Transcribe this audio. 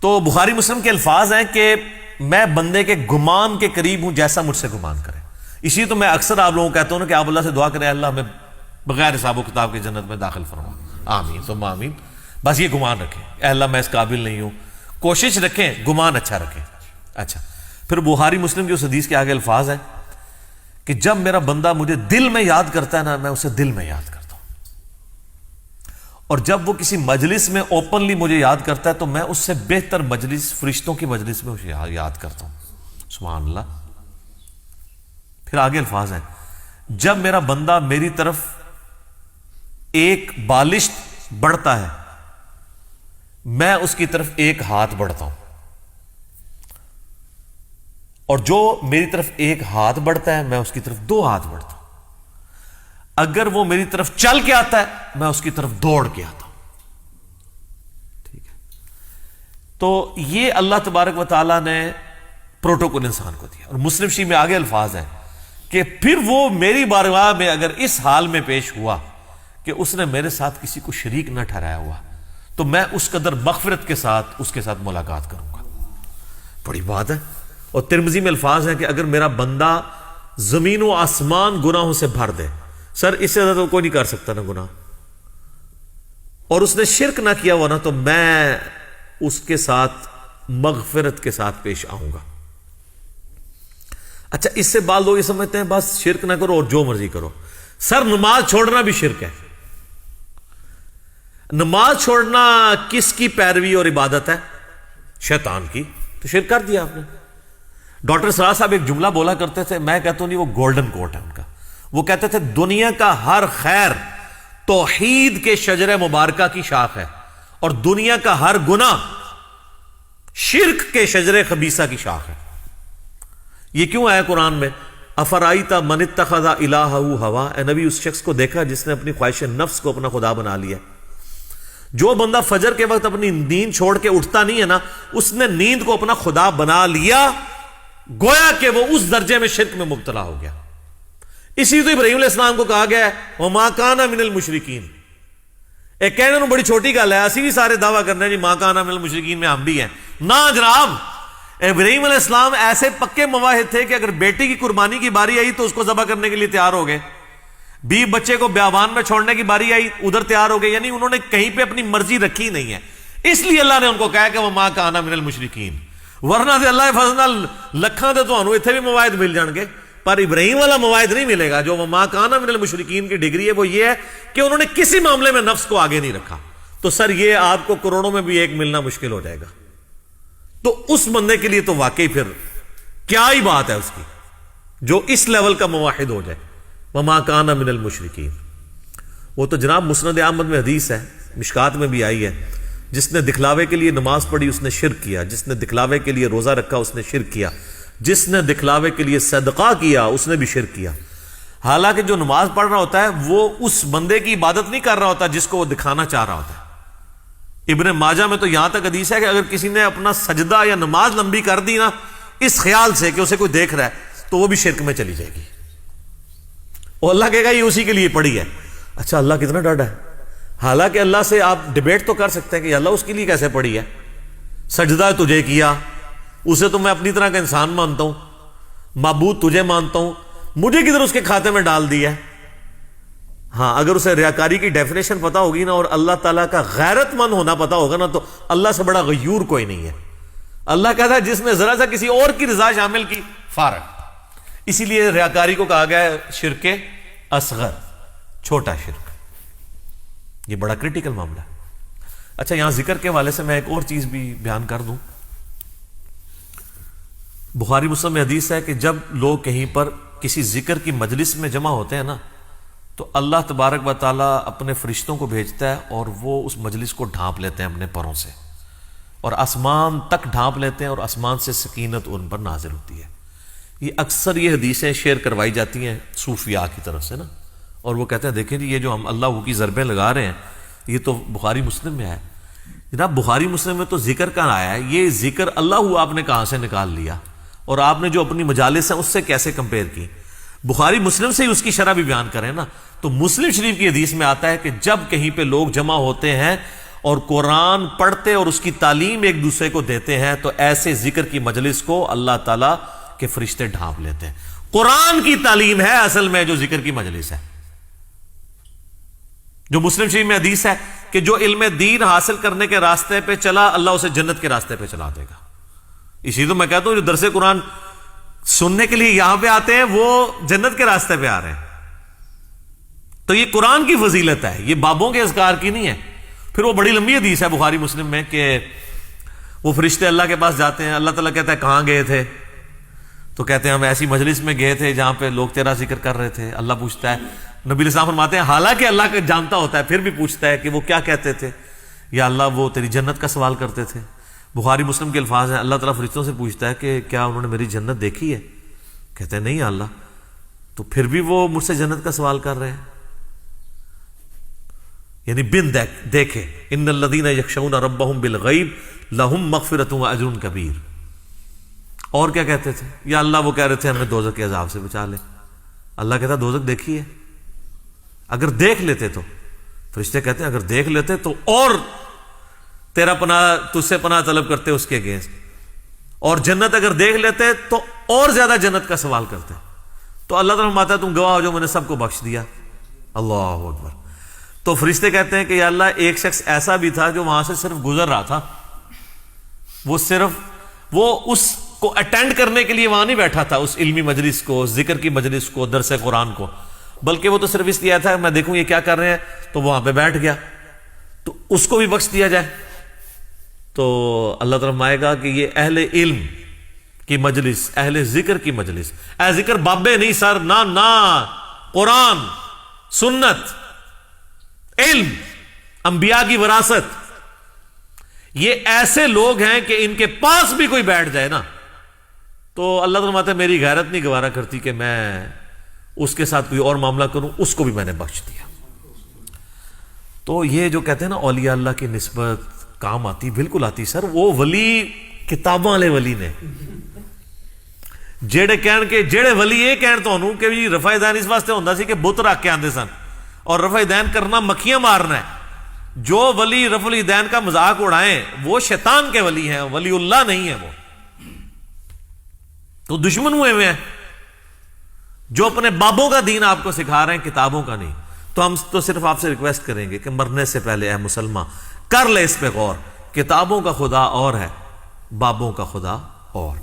تو بخاری مسلم کے الفاظ ہیں کہ میں بندے کے گمان کے قریب ہوں جیسا مجھ سے گمان کرے. اسی تو میں اکثر آپ لوگوں کو کہتا ہوں نا کہ آپ اللہ سے دعا کریں اللہ ہمیں بغیر حساب و کتاب کی جنت میں داخل فرما. آمین ثم آمین. بس یہ گمان رکھیں اے اللہ میں اس قابل نہیں ہوں. کوشش رکھیں گمان اچھا رکھیں. اچھا پھر بخاری مسلم کی اس حدیث کے آگے الفاظ ہیں کہ جب میرا بندہ مجھے دل میں یاد کرتا ہے نا میں اسے دل میں یاد کرتا ہوں, اور جب وہ کسی مجلس میں اوپنلی مجھے یاد کرتا ہے تو میں اس سے بہتر مجلس فرشتوں کی مجلس میں اسے یاد کرتا ہوں. سبحان اللہ. پھر آگے الفاظ ہیں جب میرا بندہ میری طرف ایک بالشت بڑھتا ہے میں اس کی طرف ایک ہاتھ بڑھتا ہوں, اور جو میری طرف ایک ہاتھ بڑھتا ہے میں اس کی طرف دو ہاتھ بڑھتا ہوں. اگر وہ میری طرف چل کے آتا ہے میں اس کی طرف دوڑ کے آتا ہوں. ٹھیک ہے, تو یہ اللہ تبارک و تعالیٰ نے پروٹوکول انسان کو دیا. اور مسلم شریف میں آگے الفاظ ہیں کہ پھر وہ میری بارگاہ میں اگر اس حال میں پیش ہوا کہ اس نے میرے ساتھ کسی کو شریک نہ ٹھہرایا ہوا تو میں اس قدر مغفرت کے ساتھ اس کے ساتھ ملاقات کروں گا. بڑی بات ہے. اور ترمذی میں الفاظ ہیں کہ اگر میرا بندہ زمین و آسمان گناہوں سے بھر دے, سر اس سے زیادہ کوئی نہیں کر سکتا نا گناہ, اور اس نے شرک نہ کیا ہوا نا تو میں اس کے ساتھ مغفرت کے ساتھ پیش آؤں گا. اچھا اس سے بعض لوگ یہ سمجھتے ہیں بس شرک نہ کرو اور جو مرضی کرو. سر نماز چھوڑنا بھی شرک ہے. نماز چھوڑنا کس کی پیروی اور عبادت ہے؟ شیطان کی. تو شرک کر دیا آپ نے. ڈاکٹر سرار صاحب ایک جملہ بولا کرتے تھے, میں کہتا ہوں نہیں وہ گولڈن کوٹ ہے ان کا. وہ کہتے تھے دنیا کا ہر خیر توحید کے شجر مبارکہ کی شاخ ہے, اور دنیا کا ہر گناہ شرک کے شجر خبیثہ کی شاخ ہے. یہ کیوں آیا قرآن میں؟ افرائیت من اتخذ الہہ ہوا. اے نبی اس شخص کو دیکھا جس نے اپنی خواہش نفس کو اپنا خدا بنا لیا. جو بندہ فجر کے وقت اپنی نیند چھوڑ کے اٹھتا نہیں ہے نا, اس نے نیند کو اپنا خدا بنا لیا, گویا کہ وہ اس درجے میں شرک میں مبتلا ہو گیا. اسی تو ابراہیم علیہ السلام کو کہا گیا ہے وَمَا كَانَ مِنَ الْمُشْرِكِينَ. ایک کہنے بڑی چھوٹی گل ہے, اسی بھی سارے دعویٰ کرنے ہیں جی مَا كَانَ مِنَ الْمُشْرِكِينَ میں ہم بھی ہیں. نہ جناب, ابراہیم علیہ السلام ایسے پکے مواحد تھے کہ اگر بیٹی کی قربانی کی باری آئی تو اس کو ذبح کرنے کے لیے تیار ہو گئے. بچے کو بیابان میں چھوڑنے کی باری آئی ادھر تیار ہو گئے. یعنی انہوں نے کہیں پہ اپنی مرضی رکھی نہیں ہے, اس لیے اللہ نے ان کو کہا کہ وَمَا كَانَ مِنَ الْمُشْرِكِينَ. ورنہ سے اللہ فضل لکھاں تو تمہیں اتنے بھی مواعد مل جان گے, پر ابراہیم والا مواعد نہیں ملے گا. جو وَمَا كَانَ مِنَ الْمُشْرِكِينَ کی ڈگری ہے وہ یہ ہے کہ انہوں نے کسی معاملے میں نفس کو آگے نہیں رکھا. تو سر یہ آپ کو کروڑوں میں بھی ایک ملنا مشکل ہو جائے گا. تو اس بندے کے لیے تو واقعی پھر کیا ہی بات ہے اس کی جو اس لیول کا موحد ہو جائے. وَمَا كَانَ مِنَ الْمُشْرِكِينَ. وہ تو جناب مسند احمد میں حدیث ہے, مشکات میں بھی آئی ہے, جس نے دکھلاوے کے لیے نماز پڑھی اس نے شرک کیا, جس نے دکھلاوے کے لیے روزہ رکھا اس نے شرک کیا, جس نے دکھلاوے کے لیے صدقہ کیا اس نے بھی شرک کیا. حالانکہ جو نماز پڑھ رہا ہوتا ہے وہ اس بندے کی عبادت نہیں کر رہا ہوتا جس کو وہ دکھانا چاہ رہا ہوتا ہے. ابن ماجہ میں تو یہاں تک حدیث ہے کہ اگر کسی نے اپنا سجدہ یا نماز لمبی کر دی نا اس خیال سے کہ اسے کوئی دیکھ رہا ہے تو وہ بھی شرک میں چلی جائے گی. اور اللہ کہے گا یہ اسی کے لیے پڑھی ہے. اچھا اللہ کتنا ڈاڈا ہے. حالانکہ اللہ سے آپ ڈیبیٹ تو کر سکتے ہیں کہ اللہ اس کے لیے کیسے پڑھی ہے. سجدہ تجھے کیا, اسے تو میں اپنی طرح کا انسان مانتا ہوں, معبود تجھے مانتا ہوں, مجھے کدھر اس کے کھاتے میں ڈال دیا ہے. ہاں اگر اسے ریاکاری کی ڈیفینیشن پتا ہوگی نا اور اللہ تعالیٰ کا غیرت مند ہونا پتا ہوگا نا تو اللہ سے بڑا غیور کوئی نہیں ہے. اللہ کہتا ہے جس نے ذرا سا کسی اور کی رضا شامل کی فارغ. اسی لیے ریاکاری کو کہا گیا ہے شرک اصغر, چھوٹا شرک. یہ بڑا کریٹیکل معاملہ ہے. اچھا یہاں ذکر کے حوالے سے میں ایک اور چیز بھی بیان کر دوں. بخاری مسلم میں حدیث ہے کہ جب لوگ کہیں پر کسی ذکر کی مجلس میں جمع ہوتے ہیں نا تو اللہ تبارک و تعالیٰ اپنے فرشتوں کو بھیجتا ہے اور وہ اس مجلس کو ڈھانپ لیتے ہیں اپنے پروں سے, اور آسمان تک ڈھانپ لیتے ہیں, اور آسمان سے سکینت ان پر نازل ہوتی ہے. یہ اکثر یہ حدیثیں شیئر کروائی جاتی ہیں صوفیاء کی طرف سے نا, اور وہ کہتے ہیں دیکھیں جی یہ جو ہم اللہ کی ضربیں لگا رہے ہیں یہ تو بخاری مسلم میں ہے. جناب بخاری مسلم میں تو ذکر کا آیا ہے, یہ ذکر اللہ آپ نے کہاں سے نکال لیا, اور آپ نے جو اپنی مجالس ہیں اس سے کیسے کمپیئر کی. بخاری مسلم سے ہی اس کی شرح بھی بیان کریں نا. تو مسلم شریف کی حدیث میں آتا ہے کہ جب کہیں پہ لوگ جمع ہوتے ہیں اور قرآن پڑھتے اور اس کی تعلیم ایک دوسرے کو دیتے ہیں تو ایسے ذکر کی مجلس کو اللہ تعالیٰ کے فرشتے ڈھانپ لیتے ہیں. قرآن کی تعلیم ہے اصل میں جو ذکر کی مجلس ہے. جو مسلم شریف میں حدیث ہے کہ جو علم دین حاصل کرنے کے راستے پہ چلا اللہ اسے جنت کے راستے پہ چلا دے گا. اسی تو میں کہتا ہوں جو درس قرآن سننے کے لیے یہاں پہ آتے ہیں وہ جنت کے راستے پہ آ رہے ہیں. تو یہ قرآن کی فضیلت ہے, یہ بابوں کے اذکار کی نہیں ہے. پھر وہ بڑی لمبی حدیث ہے بخاری مسلم میں کہ وہ فرشتے اللہ کے پاس جاتے ہیں, اللہ تعالیٰ کہتا ہے کہاں گئے تھے, تو کہتے ہیں ہم ایسی مجلس میں گئے تھے جہاں پہ لوگ تیرا ذکر کر رہے تھے. اللہ پوچھتا ہے, نبی علیہ السلام فرماتے ہیں حالانکہ اللہ کا جانتا ہوتا ہے پھر بھی پوچھتا ہے کہ وہ کیا کہتے تھے, یا اللہ وہ تیری جنت کا سوال کرتے تھے. بخاری مسلم کے الفاظ ہیں, اللہ تعالیٰ فرشتوں سے پوچھتا ہے کہ کیا انہوں نے میری جنت دیکھی ہے, کہتے ہیں نہیں اللہ, تو پھر بھی وہ مجھ سے جنت کا سوال کر رہے ہیں. یعنی بن دیکھے ان الذین یخشون ربہم بالغیب لہم مغفرۃ واجر کبیر. اور کیا کہتے تھے, یا اللہ وہ کہہ رہے تھے ہمیں دوزخ کے عذاب سے بچا لے. اللہ کہتا دوزخ دیکھی ہے, اگر دیکھ لیتے تو, فرشتے کہتے ہیں اگر دیکھ لیتے تو اور تیرا پناہ تجھ سے پناہ طلب کرتے اس کے اگینسٹ, اور جنت اگر دیکھ لیتے تو اور زیادہ جنت کا سوال کرتے. تو اللہ تعالیٰ فرماتا ہے تم گواہ ہو جو میں نے سب کو بخش دیا. اللہ اکبر. تو فرشتے کہتے ہیں کہ یا اللہ ایک شخص ایسا بھی تھا جو وہاں سے صرف گزر رہا تھا, وہ اس کو اٹینڈ کرنے کے لیے وہاں نہیں بیٹھا تھا, اس علمی مجلس کو, ذکر کی مجلس کو, درس قرآن کو, بلکہ وہ تو صرف اس لیے تھا میں دیکھوں یہ کیا کر رہے ہیں, تو وہاں پہ بیٹھ گیا, تو اس کو بھی بخش دیا جائے. تو اللہ تعالیٰ فرمائے گا کہ یہ اہل علم کی مجلس, اہل ذکر کی مجلس, اے ذکر بابے نہیں سر, نہ قرآن سنت علم انبیاء کی وراثت, یہ ایسے لوگ ہیں کہ ان کے پاس بھی کوئی بیٹھ جائے نا تو اللہ تعالیٰ فرماتا ہے میری غیرت نہیں گوارا کرتی کہ میں اس کے ساتھ کوئی اور معاملہ کروں, اس کو بھی میں نے بخش دیا. تو یہ جو کہتے ہیں نا اولیاء اللہ کی نسبت کام آتی, بالکل آتی سر. وہ ولی کتاباں والے ولی نے جڑے کہن کے جڑے ولی یہ کہن تانوں کہ جی رفع دین اس واسطے ہوندا سی کہ بت رکھ کے آندے سن, اور رفع دین کرنا مکھیاں مارنا ہے. جو ولی رفع الدین کا مذاق اڑائیں وہ شیطان کے ولی ہیں, ولی اللہ نہیں ہے. وہ تو دشمن ہوئے ہوئے ہیں جو اپنے بابوں کا دین آپ کو سکھا رہے ہیں, کتابوں کا نہیں. تو ہم تو صرف آپ سے ریکویسٹ کریں گے کہ مرنے سے پہلے اے مسلمان کر لے اس پہ غور, کتابوں کا خدا اور ہے, بابوں کا خدا اور.